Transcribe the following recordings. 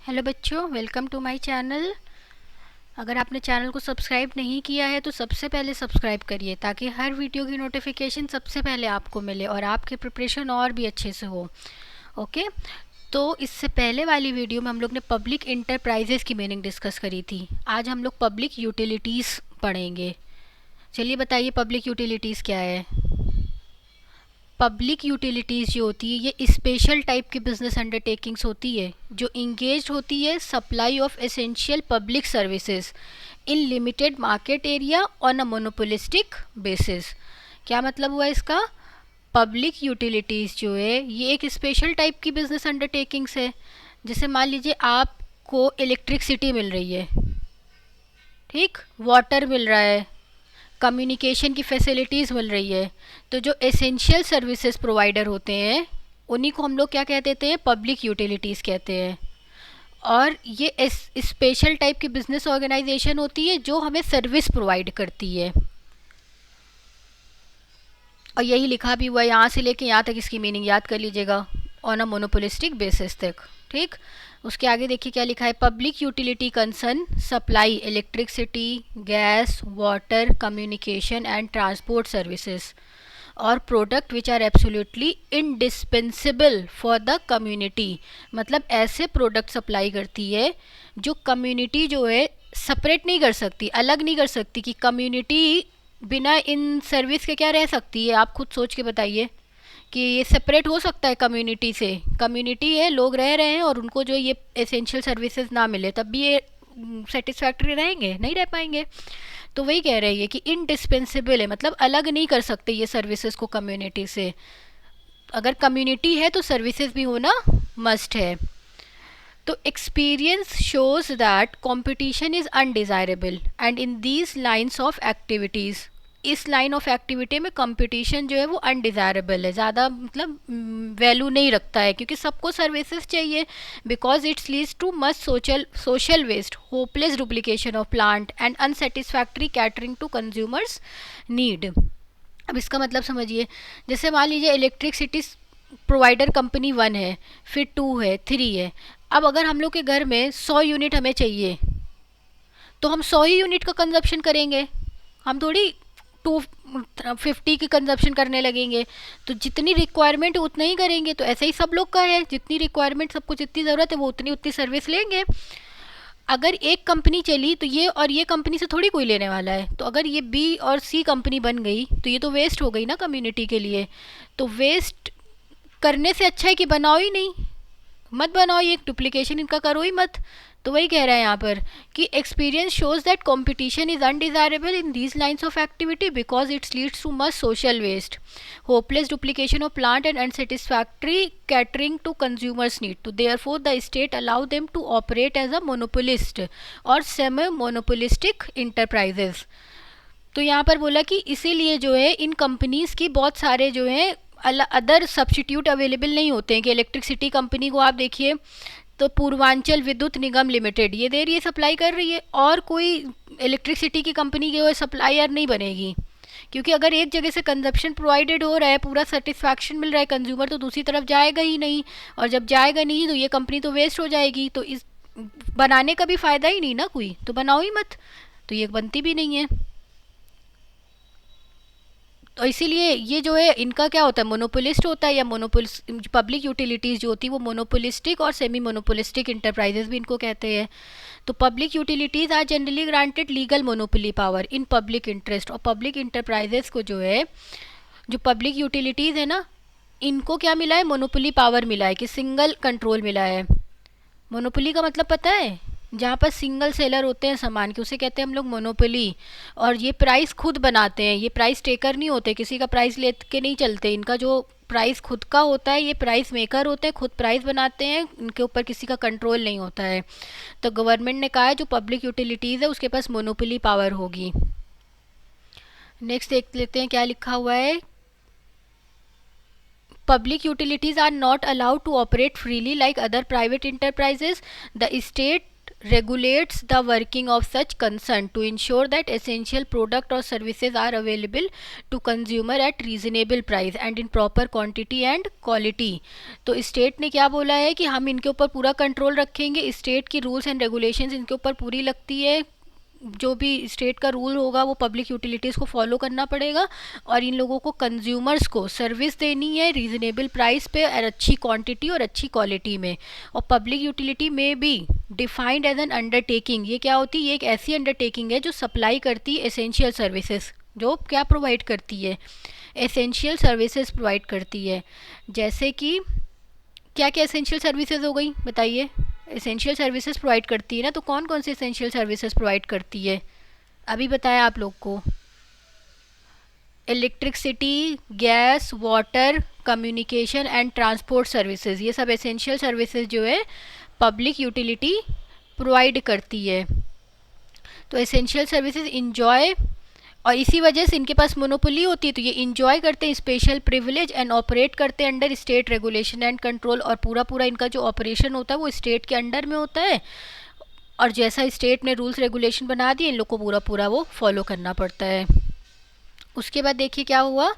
Hello बच्चों, welcome to my channel. अगर आपने चैनल को सब्सक्राइब नहीं किया है तो सबसे पहले सब्सक्राइब करिए ताकि हर वीडियो की नोटिफिकेशन सबसे पहले आपको मिले और आपकी प्रिपरेशन और भी अच्छे से हो। ओके, तो इससे पहले वाली वीडियो में हम लोग ने पब्लिक इंटरप्राइजेज़ की मीनिंग डिस्कस करी थी। आज हम लोग पब्लिक यूटिलिटीज़ पढ़ेंगे। चलिए बताइए, पब्लिक यूटिलिटीज़ क्या है। पब्लिक यूटिलिटीज़ जो होती है ये स्पेशल टाइप की बिजनेस अंडरटेकिंग्स होती है जो इंगेज होती है supply of essential public services in limited market area on a monopolistic basis. क्या मतलब हुआ इसका? पब्लिक यूटिलिटीज़ जो है ये एक स्पेशल टाइप की बिजनेस अंडरटेकिंग्स है। जैसे मान लीजिए आपको इलेक्ट्रिसिटी मिल रही है, ठीक, वाटर मिल रहा है, कम्युनिकेशन की फैसिलिटीज़ मिल रही है। तो जो एसेंशियल सर्विसेज प्रोवाइडर होते हैं उन्हीं को हम लोग क्या कह देते हैं? पब्लिक यूटिलिटीज़ कहते हैं। और ये स्पेशल टाइप की बिजनेस ऑर्गेनाइजेशन होती है जो हमें सर्विस प्रोवाइड करती है। और यही लिखा भी हुआ है, यहाँ से लेके यहाँ तक इसकी मीनिंग याद कर लीजिएगा, ऑन अ मोनोपोलिस्टिक बेसिस तक। ठीक, उसके आगे देखिए क्या लिखा है। Public utility concern supply electricity, gas, water, communication and transport services और product which are absolutely indispensable for the community. मतलब ऐसे प्रोडक्ट सप्लाई करती है जो कम्युनिटी जो है सेपरेट नहीं कर सकती, अलग नहीं कर सकती, कि कम्युनिटी बिना इन सर्विस के क्या रह सकती है। आप खुद सोच के बताइए कि ये सेपरेट हो सकता है कम्युनिटी से? कम्युनिटी है, लोग रह रहे हैं और उनको जो ये एसेंशियल सर्विसेज ना मिले तब भी ये सेटिस्फैक्ट्री रहेंगे? नहीं रह पाएंगे। तो वही कह रही है कि इनडिस्पेंसिबल है, मतलब अलग नहीं कर सकते ये सर्विसेज को कम्युनिटी से। अगर कम्युनिटी है तो सर्विसेज भी होना मस्ट है। तो experience shows that competition is undesirable and in these lines of activities, इस लाइन ऑफ एक्टिविटी में कंपटीशन जो है वो अनडिज़ायरेबल है, ज़्यादा मतलब वैल्यू नहीं रखता है क्योंकि सबको सर्विसेज चाहिए। Because it's leads to much social waste, hopeless duplication of plant and unsatisfactory catering to consumers need. अब इसका मतलब समझिए, जैसे मान लीजिए इलेक्ट्रिसिटी प्रोवाइडर कंपनी 1 है, फिर 2 है, 3 है। अब अगर हम लोग के घर में 100 यूनिट हमें चाहिए तो हम 100 ही यूनिट का कंजप्शन करेंगे, हम थोड़ी 250 की कंजप्शन करने लगेंगे। तो जितनी रिक्वायरमेंट है उतना ही करेंगे। तो ऐसे ही सब लोग का है, जितनी रिक्वायरमेंट, सबको जितनी ज़रूरत है वो उतनी उतनी सर्विस लेंगे। अगर एक कंपनी चली तो ये और ये कंपनी से थोड़ी कोई लेने वाला है। तो अगर ये बी और सी कंपनी बन गई तो ये तो वेस्ट हो गई ना कम्युनिटी के लिए। तो वेस्ट करने से अच्छा है कि बनाओ ही नहीं, मत बनाओ, ये डुप्लीकेशन इनका करो ही मत। तो वही कह रहा है यहाँ पर कि experience shows that competition is undesirable in these lines of activity because it's leads to much social waste, hopeless duplication of plant and unsatisfactory catering to consumers need. तो therefore the state allow them to operate as a monopolist और semi monopolistic enterprises. तो यहाँ पर बोला कि इसीलिए जो है इन कंपनीज की बहुत सारे जो है अदर सब्स्टिट्यूट अवेलेबल नहीं होते हैं। कि इलेक्ट्रिसिटी कंपनी को आप देखिए तो पूर्वांचल विद्युत निगम लिमिटेड ये दे रही है, सप्लाई कर रही है, और कोई इलेक्ट्रिसिटी की कंपनी की सप्लायर नहीं बनेगी। क्योंकि अगर एक जगह से कंजप्शन प्रोवाइडेड हो रहा है, पूरा सेटिस्फैक्शन मिल रहा है कंज्यूमर, तो दूसरी तरफ जाएगा ही नहीं। और जब जाएगा नहीं तो ये कंपनी तो वेस्ट हो जाएगी। तो इस बनाने का भी फ़ायदा ही नहीं ना कोई, तो बनाओ ही मत। तो ये बनती भी नहीं है। तो इसीलिए ये जो है इनका क्या होता है, मोनोपोलिस्ट होता है, या मोनोपोलिस्ट पब्लिक यूटिलिटीज़ जो होती है वो मोनोपोलिस्टिक और सेमी मोनोपोलिस्टिक इंटरप्राइजेज भी इनको कहते हैं। तो public utilities are generally granted legal monopoly power in public interest. और पब्लिक इंटरप्राइजेज को जो है, जो पब्लिक यूटिलिटीज़ है ना, इनको क्या मिला है? मोनोपोली पावर मिला है, कि सिंगल कंट्रोल मिला है। मोनोपोली का मतलब पता है? जहाँ पर सिंगल सेलर होते हैं सामान के, उसे कहते हैं हम लोग मोनोपोली। और ये प्राइस खुद बनाते हैं, ये प्राइस टेकर नहीं होते, किसी का प्राइस ले के नहीं चलते। इनका जो प्राइस खुद का होता है, ये प्राइस मेकर होते हैं, खुद प्राइस बनाते हैं, इनके ऊपर किसी का कंट्रोल नहीं होता है। तो गवर्नमेंट ने कहा है जो पब्लिक यूटिलिटीज़ है उसके पास मोनोपोली पावर होगी। नेक्स्ट देख लेते हैं क्या लिखा हुआ है। Public utilities are not allowed to operate freely like other private enterprises. The state regulates the working of such concern to ensure that essential product or services are available to consumer at reasonable price and in proper quantity and quality। तो state ने क्या बोला है कि हम इनके ऊपर पूरा कंट्रोल रखेंगे, स्टेट की रूल्स एंड रेगुलेशंस इनके ऊपर पूरी लगती है, जो भी स्टेट का रूल होगा वो पब्लिक यूटिलिटीज़ को फॉलो करना पड़ेगा, और इन लोगों को कंज्यूमर्स को सर्विस देनी है रीज़नेबल प्राइस पे और अच्छी क्वांटिटी और अच्छी क्वालिटी में। और पब्लिक यूटिलिटी में भी डिफाइंड एज एन अंडरटेकिंग, ये क्या होती है, ये एक ऐसी अंडरटेकिंग है जो सप्लाई करती है एसेंशियल सर्विसेज, जो क्या प्रोवाइड करती है, एसेंशियल सर्विसेज प्रोवाइड करती है। जैसे कि क्या क्या एसेंशियल सर्विसेज हो गई बताइए, एसेंशियल सर्विसेज प्रोवाइड करती है ना, तो कौन कौन सी एसेंशियल सर्विसेज प्रोवाइड करती है, अभी बताया आप लोग को, electricity, gas, water, communication and transport services, ये सब एसेंशियल सर्विसेज जो है पब्लिक यूटिलिटी प्रोवाइड करती है। तो एसेंशियल सर्विसेज इंजॉय, और इसी वजह से इनके पास मोनोपोली होती है, तो ये इंजॉय करते हैं स्पेशल प्रिविलेज एंड ऑपरेट करते हैं under state regulation and control, और पूरा पूरा इनका जो ऑपरेशन होता है वो स्टेट के अंडर में होता है, और जैसा स्टेट ने रूल्स रेगुलेशन बना दिए इन लोग को पूरा पूरा वो फॉलो करना पड़ता है। उसके बाद देखिए क्या हुआ,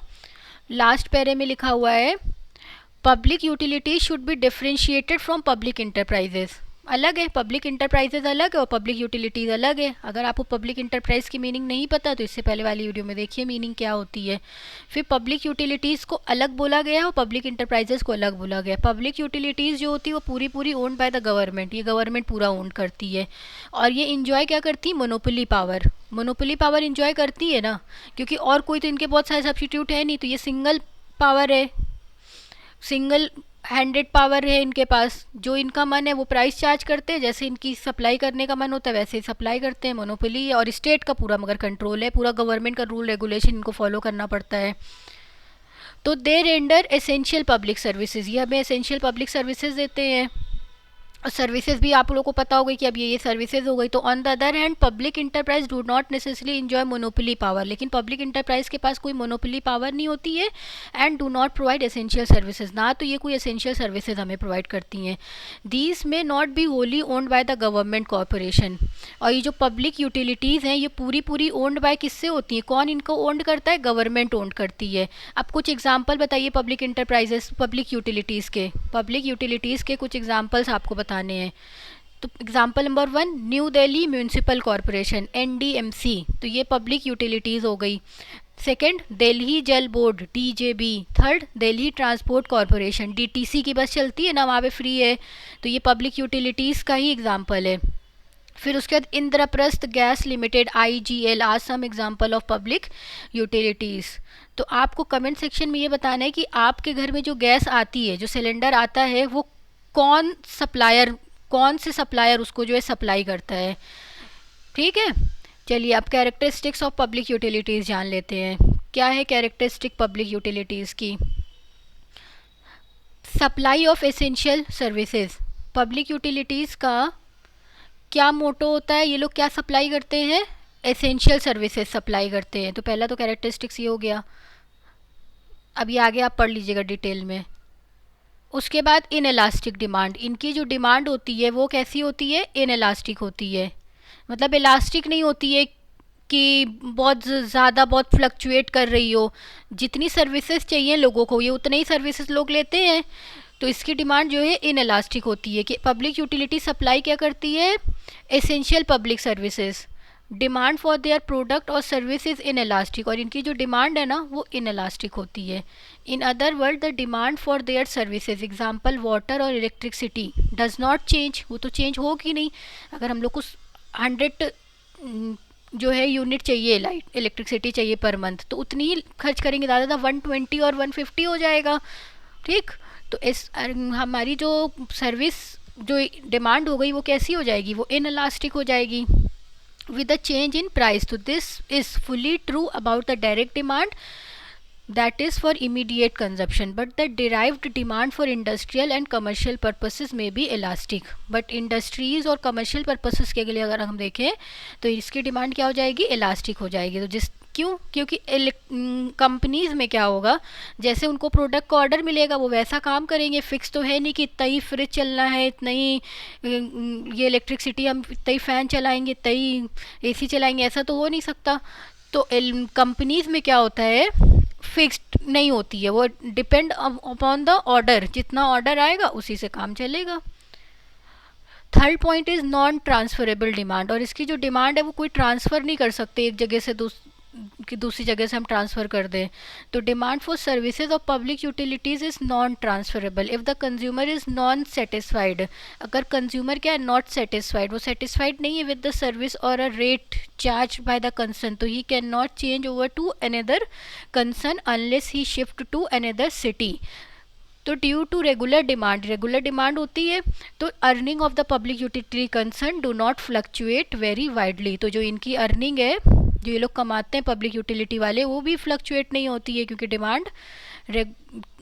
लास्ट पैरे में लिखा हुआ है public utilities should be differentiated from public enterprises. अलग है, पब्लिक इंटरप्राइजेज अलग है और पब्लिक यूटिलिटीज़ अलग है। अगर आपको पब्लिक इंटरप्राइज की मीनिंग नहीं पता तो इससे पहले वाली वीडियो में देखिए मीनिंग क्या होती है। फिर पब्लिक यूटिलिटीज़ को अलग बोला गया और पब्लिक इंटरप्राइजेज को अलग बोला गया। पब्लिक यूटिलिटीज़ जो होती है वो पूरी पूरी ओन्ड बाय द गवर्नमेंट, ये गवर्नमेंट पूरा ओन करती है, और ये इंजॉय क्या करती है, monopoly power, monopoly power enjoy करती है ना, क्योंकि और कोई तो इनके बहुत सारे सब्स्टिट्यूट है नहीं, तो ये सिंगल पावर है, सिंगल हैंडेड पावर है इनके पास, जो इनका मन है वो प्राइस चार्ज करते हैं, जैसे इनकी सप्लाई करने का मन होता है वैसे ही सप्लाई करते हैं, मोनोपोली है, और स्टेट का पूरा मगर कंट्रोल है, पूरा गवर्नमेंट का रूल रेगुलेशन इनको फॉलो करना पड़ता है। तो दे रेंडर एसेंशियल पब्लिक सर्विसेज, ये हमें एसेंशियल पब्लिक सर्विसेज देते हैं, और सर्विसेज भी आप लोगों को पता होगी कि अब ये सर्विसेज हो गई। तो on the other hand public enterprise do not necessarily enjoy monopoly power, लेकिन पब्लिक इंटरप्राइज के पास कोई मोनोपोली पावर नहीं होती है, and do not provide essential services, ना तो ये कोई एसेंशियल सर्विसेज हमें प्रोवाइड करती हैं। दीज में not be wholly owned by the government corporation, और ये जो पब्लिक यूटिलिटीज़ हैं ये पूरी पूरी ओन्ड बाय किससे होती हैं, कौन इनको ओन्ड करता है, गवर्नमेंट ओन्ड करती है। अब कुछ एग्जाम्पल बताइए पब्लिक इंटरप्राइजेस, पब्लिक यूटिलिटीज़ के, पब्लिक यूटिलिटीज़ के कुछ एग्जाम्पल्स आपको बताने हैं। तो example number 1, new Delhi municipal corporation NDMC, तो ये पब्लिक यूटिलिटीज़ हो गई। सेकंड, दिल्ली जल board DJB। Third, Delhi transport corporation DTC की बस चलती है ना, वहाँ पे फ्री है, तो ये पब्लिक यूटिलिटीज़ का ही एग्जाम्पल है। फिर उसके बाद Indraprastha gas limited IGL are some example of public utilities. तो आपको कमेंट सेक्शन में ये बताना है कि आपके घर में जो गैस आती है, जो सिलेंडर आता है, वो कौन सप्लायर, कौन से सप्लायर उसको जो है सप्लाई करता है। ठीक है, चलिए अब कैरेक्टरिस्टिक्स ऑफ पब्लिक यूटिलिटीज़ जान लेते हैं। क्या है कैरेक्टरिस्टिक पब्लिक यूटिलिटीज़ की? Supply of essential services, public utilities का क्या मोटो होता है, ये लोग क्या सप्लाई करते हैं, एसेंशियल सर्विसेज सप्लाई करते हैं। तो पहला तो कैरेक्टरिस्टिक्स ये हो गया, अब ये आगे आप पढ़ लीजिएगा डिटेल में। उसके बाद इन इलास्टिक डिमांड, इनकी जो डिमांड होती है वो कैसी होती है, इन इलास्टिक होती है, मतलब इलास्टिक नहीं होती है कि बहुत ज़्यादा बहुत फ्लक्चुएट कर रही हो, जितनी सर्विसेज चाहिए लोगों को ये उतने ही सर्विसेज लोग लेते हैं, तो इसकी डिमांड जो है इन इलास्टिक होती है। कि पब्लिक यूटिलिटी सप्लाई क्या करती है, essential public services, demand for their product और सर्विसेज इन इलास्टिक, और इनकी जो डिमांड है ना वो इन इलास्टिक होती है। In other word the demand for their services, example water और इलेक्ट्रिसिटी, डज नॉट चेंज, वो तो चेंज होगी नहीं। अगर हम लोग को 100 जो है यूनिट चाहिए, लाइट इलेक्ट्रिसिटी चाहिए पर मंथ, तो उतनी ही खर्च करेंगे, ज़्यादा 120 और 150 हो जाएगा। ठीक, तो इस हमारी जो सर्विस जो डिमांड हो गई वो कैसी हो जाएगी, वो इन इलास्टिक हो जाएगी with a change in price. So this is fully true about the direct demand. that is for immediate consumption, but the derived demand for industrial and commercial purposes may be elastic. But industries और commercial purposes के लिए अगर हम देखें तो इसकी demand क्या हो जाएगी, इलास्टिक हो जाएगी। तो जिस क्यों, क्योंकि कंपनीज में क्या होगा, जैसे उनको प्रोडक्ट का ऑर्डर मिलेगा वो वैसा काम करेंगे। फिक्स तो है नहीं कि इतना ही फ्रिज चलना है, इतना ही ये इलेक्ट्रिसिटी, हम इतना ही फ़ैन चलाएंगे, इतना ही एसी चलाएंगे, ऐसा तो हो नहीं सकता। तो कंपनीज में क्या होता है, फिक्स्ड नहीं होती है, वो डिपेंड अपॉन द ऑर्डर, जितना ऑर्डर आएगा उसी से काम चलेगा। Third point is non transferable demand, और इसकी जो डिमांड है वो कोई ट्रांसफ़र नहीं कर सकते एक जगह से दूसरी जगह से हम ट्रांसफ़र कर दें। तो demand for services of public utilities is non transferable if the consumer is non satisfied. अगर कंज्यूमर क्या है, नॉट सेटिस्फाइड, वो सेटिस्फाइड नहीं है विद द सर्विस और a rate charge by the concern, तो he can not change over to another concern unless he shift to another city. तो due to regular demand होती है, तो earning of the public utility concern do not fluctuate very widely. तो जो इनकी earning है, जो ये लोग कमाते हैं पब्लिक यूटिलिटी वाले, वो भी फ्लक्चुएट नहीं होती है, क्योंकि डिमांड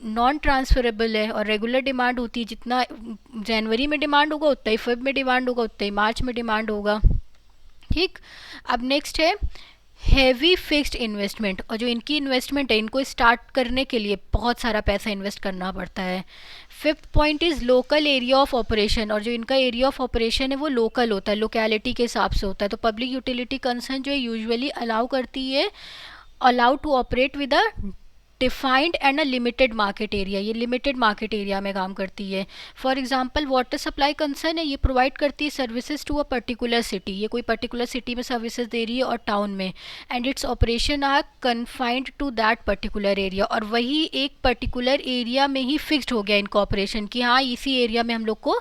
नॉन ट्रांसफरेबल है। और रेगुलर डिमांड होती है, जितना जनवरी में डिमांड होगा उतना ही फेब में डिमांड होगा, उतना ही मार्च में डिमांड होगा। ठीक, अब नेक्स्ट है हैवी फिक्स्ड इन्वेस्टमेंट, और जो इनकी इन्वेस्टमेंट है, इनको स्टार्ट करने के लिए बहुत सारा पैसा इन्वेस्ट करना पड़ता है। Fifth point is local area of operation, और जो इनका एरिया ऑफ ऑपरेशन है वो लोकल होता है, लोकेलिटी के हिसाब से होता है। तो पब्लिक यूटिलिटी कंसर्न जो है usually allow to operate with a defined and a limited market area, ये लिमिटेड मार्केट एरिया में काम करती है। For example water supply concern है, ये प्रोवाइड करती है services to a particular city, ये कोई पर्टिकुलर सिटी में सर्विसेज दे रही है और टाउन में, and its operation are confined to that particular area, और वही एक पर्टिकुलर एरिया में ही फिक्स्ड हो गया इनका ऑपरेशन कि हाँ इसी एरिया में हम लोग को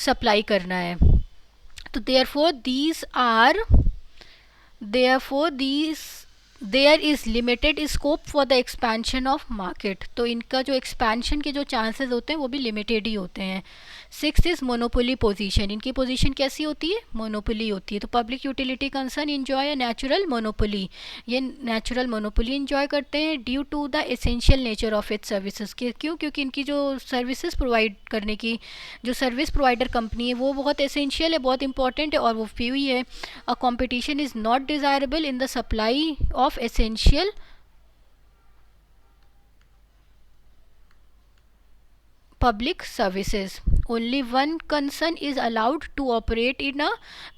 सप्लाई करना है। तो there is limited scope for the expansion of market, तो इनका जो एक्सपेंशन के जो चांसेस होते हैं वो भी लिमिटेड ही होते हैं। सिक्स इज़ मोनोपोली पोजीशन, इनकी पोजीशन कैसी होती है, मोनोपोली होती है। तो public utility concern enjoy a natural monopoly, ये नेचुरल मोनोपोली इंजॉय करते हैं due to the essential nature of its services के, क्यों, क्योंकि इनकी जो सर्विसेज प्रोवाइड करने की जो सर्विस प्रोवाइडर कंपनी है वो बहुत एसेंशियल है, बहुत इंपॉर्टेंट है, और वो फ्यू ही है। A competition is not desirable in the supply of essential public services, only one concern is allowed to operate in a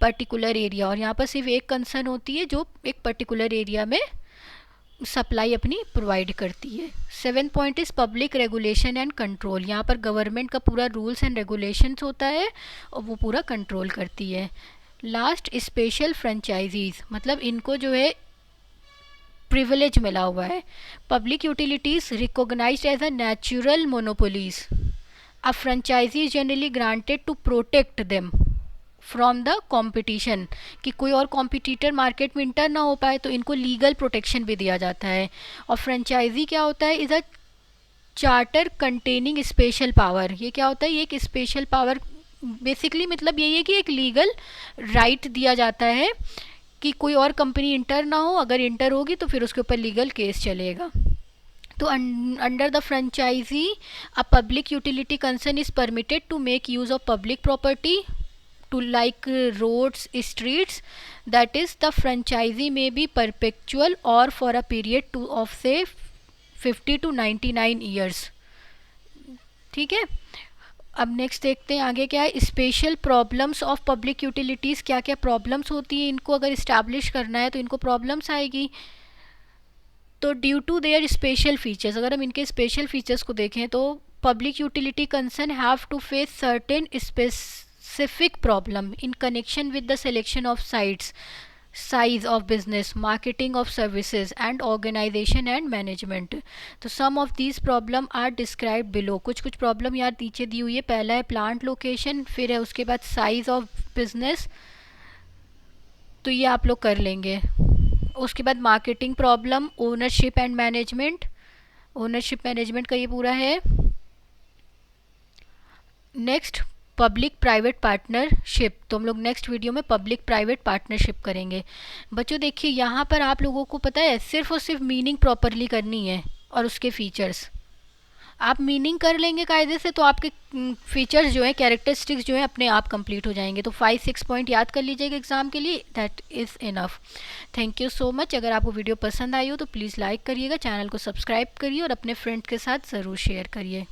particular area, और यहाँ पर सिर्फ एक कंसर्न होती है जो एक पर्टिकुलर एरिया में सप्लाई अपनी प्रोवाइड करती है। Seven point is public regulation and control, यहाँ पर गवर्नमेंट का पूरा रूल्स एंड रेगुलेशंस होता है और वो पूरा कंट्रोल करती है। लास्ट स्पेशल फ्रेंचाइजीज, मतलब इनको जो है प्रिविलेज मिला हुआ है। Public utilities recognised as a natural monopolies, a franchise generally granted to protect them from the competition, कि कोई और कॉम्पिटिटर मार्केट में इंटर ना हो पाए, तो इनको लीगल प्रोटेक्शन भी दिया जाता है। और फ्रेंचाइजी क्या होता है, is a charter containing special power, ये क्या होता है, ये एक स्पेशल पावर, बेसिकली मतलब यही है कि एक लीगल राइट दिया जाता है कि कोई और कंपनी इंटर ना हो, अगर इंटर होगी तो फिर उसके ऊपर लीगल केस चलेगा। तो under the franchise a public utility concern is permitted to make use of public property to like roads, streets, that is the franchisee may be perpetual or for a period of say 50 to 99 years। ठीक है, अब next देखते हैं आगे क्या है। Special problems of public utilities, क्या क्या प्रॉब्लम्स होती है इनको अगर इस्टेब्लिश करना है तो इनको प्रॉब्लम्स आएगी। तो due to their special features, अगर हम इनके स्पेशल फीचर्स को देखें तो public utility concern have to face certain specific problem in connection with the selection of sites, size of business, marketing of services and organization and management। तो some of these problem are described below, कुछ कुछ problem यार नीचे दी हुई है। पहला है plant location, फिर है उसके बाद साइज ऑफ बिजनेस, तो ये आप लोग कर लेंगे। उसके बाद marketing problem, ownership and management, ownership management का ये पूरा है। नेक्स्ट पब्लिक प्राइवेट पार्टनरशिप, तो हम लोग नेक्स्ट वीडियो में पब्लिक प्राइवेट पार्टनरशिप करेंगे। बच्चों देखिए यहाँ पर आप लोगों को पता है सिर्फ और सिर्फ मीनिंग प्रॉपरली करनी है और उसके फीचर्स। आप मीनिंग कर लेंगे कायदे से तो आपके फीचर्स जो हैं, कैरेक्टरिस्टिक्स जो हैं, अपने आप कंप्लीट हो जाएंगे। तो 5-6 पॉइंट याद कर लीजिएगा एग्ज़ाम के लिए, that is enough. Thank you so much. अगर आपको वीडियो पसंद आई हो तो प्लीज़ लाइक करिएगा, चैनल को सब्सक्राइब करिए और अपने फ्रेंड्स के साथ ज़रूर शेयर करिए।